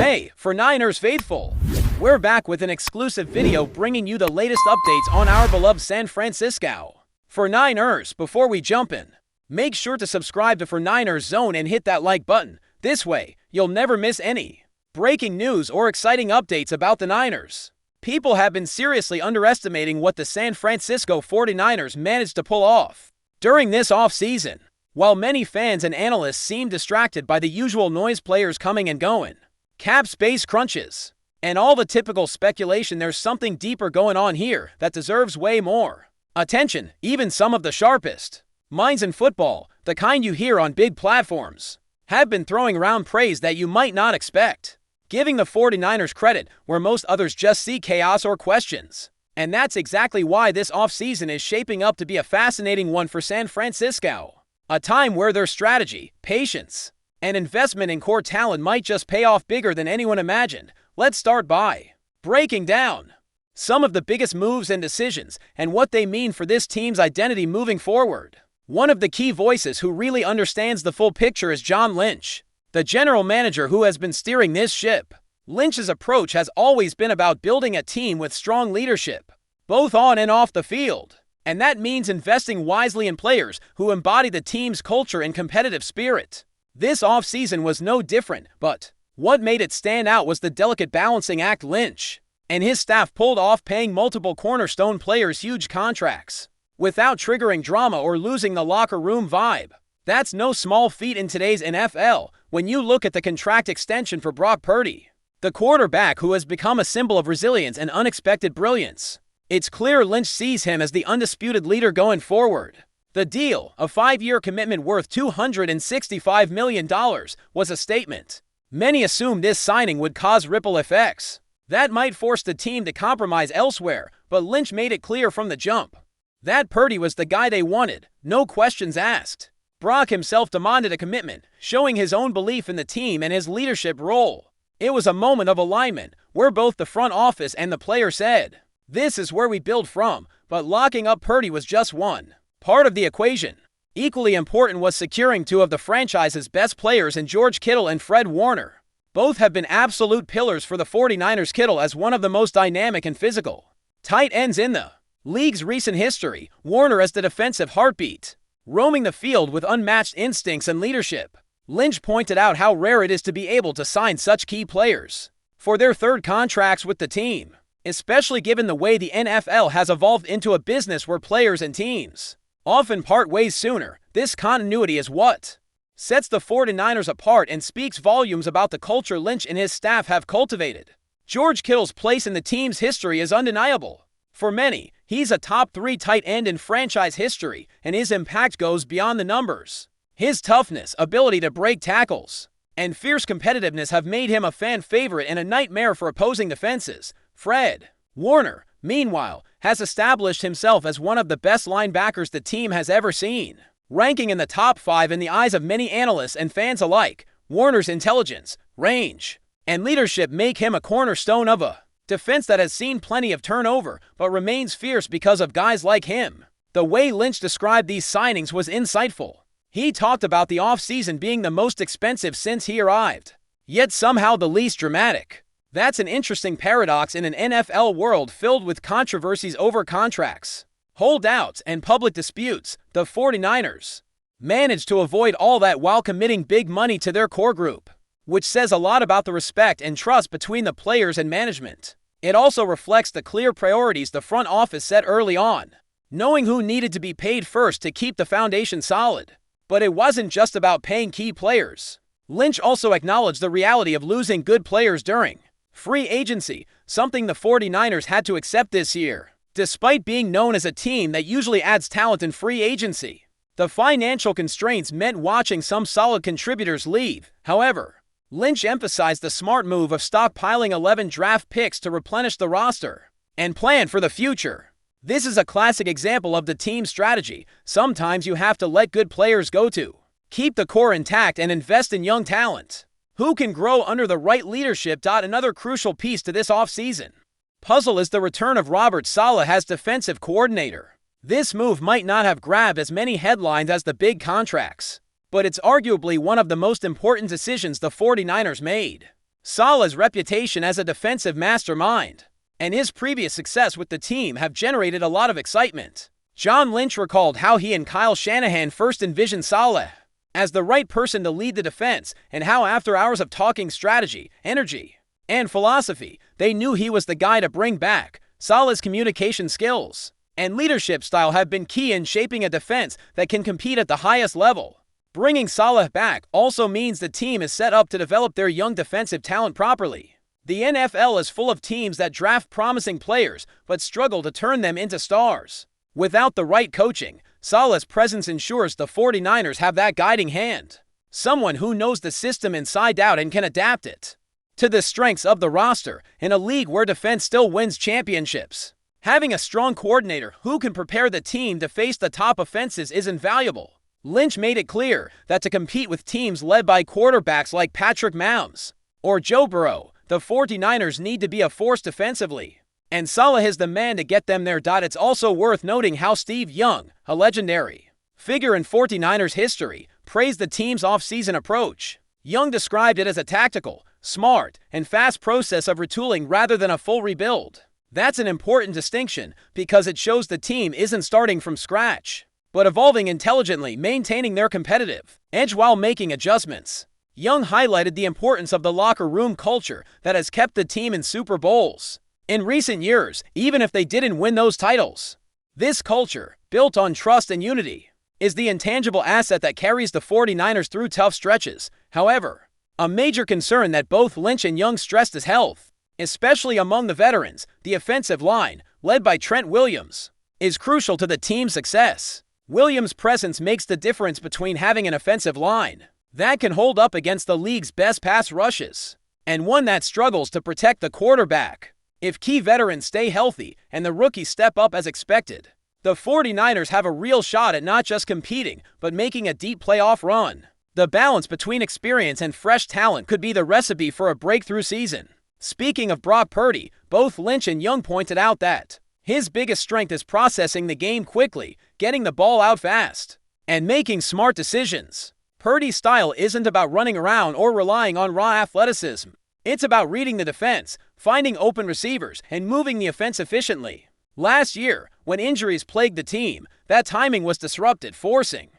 Hey, for Niners faithful! We're back with an exclusive video bringing you the latest updates on our beloved San Francisco. For Niners, before we jump in, make sure to subscribe to For Niners Zone and hit that like button. This way, you'll never miss any breaking news or exciting updates about the Niners. People have been seriously underestimating what the San Francisco 49ers managed to pull off during this offseason. While many fans and analysts seem distracted by the usual noise, players coming and going, cap space crunches, and all the typical speculation, there's something deeper going on here that deserves way more attention. Even some of the sharpest minds in football, the kind you hear on big platforms, have been throwing around praise that you might not expect, giving the 49ers credit where most others just see chaos or questions. And that's exactly why this offseason is shaping up to be a fascinating one for San Francisco. A time where their strategy, patience, and investment in core talent might just pay off bigger than anyone imagined. Let's start by breaking down some of the biggest moves and decisions and what they mean for this team's identity moving forward. One of the key voices who really understands the full picture is John Lynch, the general manager who has been steering this ship. Lynch's approach has always been about building a team with strong leadership, both on and off the field. And that means investing wisely in players who embody the team's culture and competitive spirit. This offseason was no different, but what made it stand out was the delicate balancing act Lynch and his staff pulled off, paying multiple cornerstone players huge contracts without triggering drama or losing the locker room vibe. That's no small feat in today's NFL when you look at the contract extension for Brock Purdy, the quarterback who has become a symbol of resilience and unexpected brilliance. It's clear Lynch sees him as the undisputed leader going forward. The deal, a 5-year commitment worth $265 million, was a statement. Many assumed this signing would cause ripple effects that might force the team to compromise elsewhere, but Lynch made it clear from the jump that Purdy was the guy they wanted, no questions asked. Brock himself demanded a commitment, showing his own belief in the team and his leadership role. It was a moment of alignment where both the front office and the player said, "This is where we build from," but locking up Purdy was just one part of the equation. Equally important was securing two of the franchise's best players in George Kittle and Fred Warner. Both have been absolute pillars for the 49ers, Kittle as one of the most dynamic and physical tight ends in the league's recent history, Warner as the defensive heartbeat, roaming the field with unmatched instincts and leadership. Lynch pointed out how rare it is to be able to sign such key players for their third contracts with the team, especially given the way the NFL has evolved into a business where players and teams often part ways sooner. This continuity is what sets the 49ers apart and speaks volumes about the culture Lynch and his staff have cultivated. George Kittle's place in the team's history is undeniable. For many, he's a top 3 tight end in franchise history, and his impact goes beyond the numbers. His toughness, ability to break tackles, and fierce competitiveness have made him a fan favorite and a nightmare for opposing defenses. Fred Warner, meanwhile, has established himself as one of the best linebackers the team has ever seen, ranking in the top 5 in the eyes of many analysts and fans alike. Warner's intelligence, range, and leadership make him a cornerstone of a defense that has seen plenty of turnover but remains fierce because of guys like him. The way Lynch described these signings was insightful. He talked about the offseason being the most expensive since he arrived, yet somehow the least dramatic. That's an interesting paradox in an NFL world filled with controversies over contracts, holdouts, and public disputes. The 49ers managed to avoid all that while committing big money to their core group, which says a lot about the respect and trust between the players and management. It also reflects the clear priorities the front office set early on, knowing who needed to be paid first to keep the foundation solid. But it wasn't just about paying key players. Lynch also acknowledged the reality of losing good players during free agency, something the 49ers had to accept this year. Despite being known as a team that usually adds talent in free agency, the financial constraints meant watching some solid contributors leave. However, Lynch emphasized the smart move of stockpiling 11 draft picks to replenish the roster and plan for the future. This is a classic example of the team's strategy. Sometimes you have to let good players go to keep the core intact and invest in young talent who can grow under the right leadership. Another crucial piece to this offseason puzzle is the return of Robert Saleh as defensive coordinator. This move might not have grabbed as many headlines as the big contracts, but it's arguably one of the most important decisions the 49ers made. Saleh's reputation as a defensive mastermind and his previous success with the team have generated a lot of excitement. John Lynch recalled how he and Kyle Shanahan first envisioned Saleh as the right person to lead the defense, and how after hours of talking strategy, energy, and philosophy, they knew he was the guy to bring back. Saleh's communication skills and leadership style have been key in shaping a defense that can compete at the highest level. Bringing Saleh back also means the team is set up to develop their young defensive talent properly. The NFL is full of teams that draft promising players but struggle to turn them into stars. Without the right coaching, Saleh's presence ensures the 49ers have that guiding hand. Someone who knows the system inside out and can adapt it to the strengths of the roster in a league where defense still wins championships. Having a strong coordinator who can prepare the team to face the top offenses is invaluable. Lynch made it clear that to compete with teams led by quarterbacks like Patrick Mahomes or Joe Burrow, the 49ers need to be a force defensively. And Saleh is the man to get them there. It's also worth noting how Steve Young, a legendary figure in 49ers history, praised the team's off-season approach. Young described it as a tactical, smart, and fast process of retooling rather than a full rebuild. That's an important distinction because it shows the team isn't starting from scratch, but evolving intelligently, maintaining their competitive edge while making adjustments. Young highlighted the importance of the locker room culture that has kept the team in Super Bowls in recent years, even if they didn't win those titles. This culture, built on trust and unity, is the intangible asset that carries the 49ers through tough stretches. However, a major concern that both Lynch and Young stressed is health, especially among the veterans. The offensive line, led by Trent Williams, is crucial to the team's success. Williams' presence makes the difference between having an offensive line that can hold up against the league's best pass rushes and one that struggles to protect the quarterback. If key veterans stay healthy and the rookies step up as expected, the 49ers have a real shot at not just competing, but making a deep playoff run. The balance between experience and fresh talent could be the recipe for a breakthrough season. Speaking of Brock Purdy, both Lynch and Young pointed out that his biggest strength is processing the game quickly, getting the ball out fast, and making smart decisions. Purdy's style isn't about running around or relying on raw athleticism. It's about reading the defense, finding open receivers, and moving the offense efficiently. Last year, when injuries plagued the team, that timing was disrupted, forcing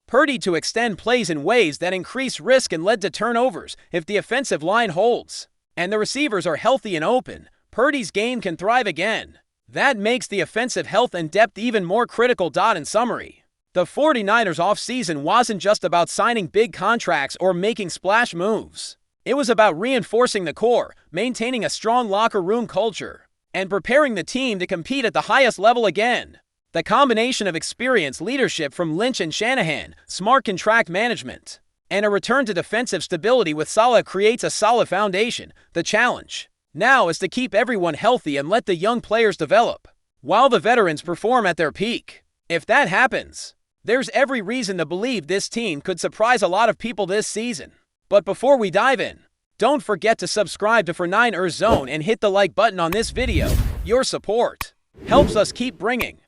Purdy to extend plays in ways that increased risk and led to turnovers. If the offensive line holds and the receivers are healthy and open, Purdy's game can thrive again. That makes the offensive health and depth even more critical. In summary, the 49ers offseason wasn't just about signing big contracts or making splash moves. It was about reinforcing the core, maintaining a strong locker room culture, and preparing the team to compete at the highest level again. The combination of experience, leadership from Lynch and Shanahan, smart contract management, and a return to defensive stability with Saleh creates a solid foundation. The challenge now is to keep everyone healthy and let the young players develop, while the veterans perform at their peak. If that happens, there's every reason to believe this team could surprise a lot of people this season. But before we dive in, don't forget to subscribe to 49ers Zone and hit the like button on this video. Your support helps us keep bringing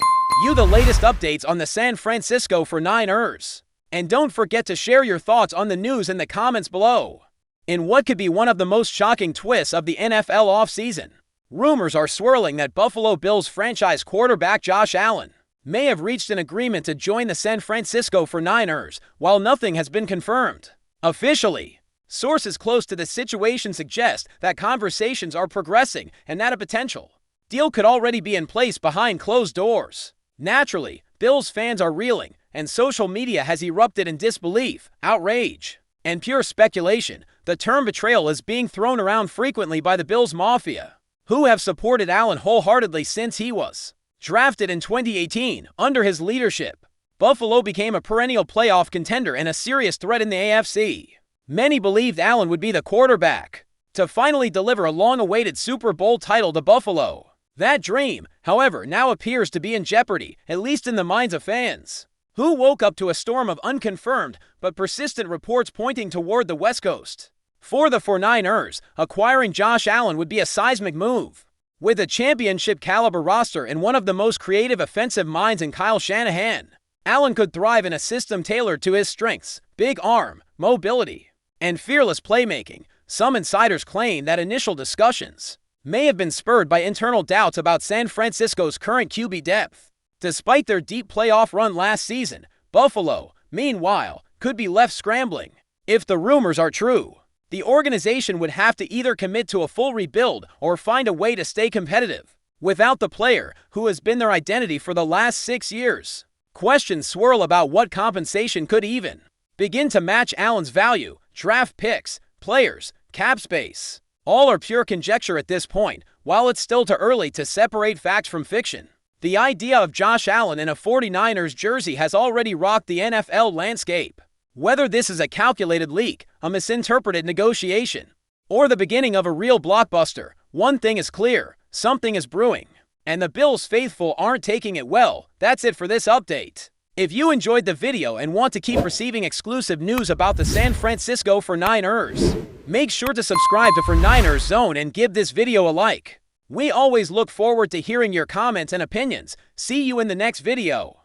you the latest updates on the San Francisco 49ers. And don't forget to share your thoughts on the news in the comments below. In what could be one of the most shocking twists of the NFL offseason, rumors are swirling that Buffalo Bills franchise quarterback Josh Allen may have reached an agreement to join the San Francisco 49ers, while nothing has been confirmed officially. Sources close to the situation suggest that conversations are progressing and that a potential deal could already be in place behind closed doors. Naturally, Bills fans are reeling, and social media has erupted in disbelief, outrage, and pure speculation. The term betrayal is being thrown around frequently by the Bills Mafia, who have supported Allen wholeheartedly since he was drafted in 2018. Under his leadership, Buffalo became a perennial playoff contender and a serious threat in the AFC. Many believed Allen would be the quarterback to finally deliver a long-awaited Super Bowl title to Buffalo. That dream, however, now appears to be in jeopardy, at least in the minds of fans, who woke up to a storm of unconfirmed but persistent reports pointing toward the West Coast. For the 49ers, acquiring Josh Allen would be a seismic move. With a championship-caliber roster and one of the most creative offensive minds in Kyle Shanahan, Allen could thrive in a system tailored to his strengths: big arm, mobility, and fearless playmaking. Some insiders claim that initial discussions may have been spurred by internal doubts about San Francisco's current QB depth. Despite their deep playoff run last season, Buffalo, meanwhile, could be left scrambling. If the rumors are true, the organization would have to either commit to a full rebuild or find a way to stay competitive without the player who has been their identity for the last 6 years. Questions swirl about what compensation could even begin to match Allen's value. Draft picks, players, cap space. All are pure conjecture at this point, while it's still too early to separate fact from fiction. The idea of Josh Allen in a 49ers jersey has already rocked the NFL landscape. Whether this is a calculated leak, a misinterpreted negotiation, or the beginning of a real blockbuster, one thing is clear: something is brewing. And the Bills faithful aren't taking it well. That's it for this update. If you enjoyed the video and want to keep receiving exclusive news about the San Francisco 49ers, make sure to subscribe to 49ers Zone and give this video a like. We always look forward to hearing your comments and opinions. See you in the next video.